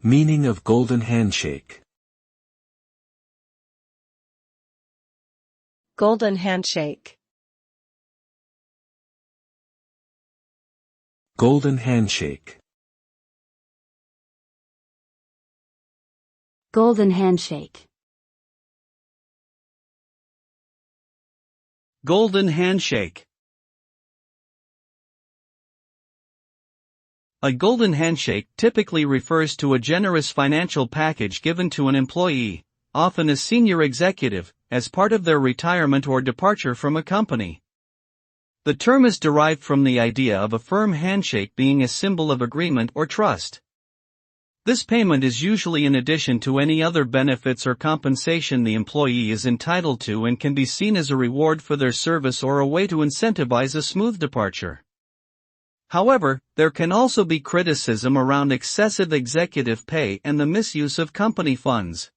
Meaning of golden handshake. Golden handshake. Golden handshake. Golden handshake. Golden handshake. A golden handshake typically refers to a generous financial package given to an employee, often a senior executive, as part of their retirement or departure from a company. The term is derived from the idea of a firm handshake being a symbol of agreement or trust. This payment is usually in addition to any other benefits or compensation the employee is entitled to and can be seen as a reward for their service or a way to incentivize a smooth departure. However, there can also be criticism around excessive executive pay and the misuse of company funds.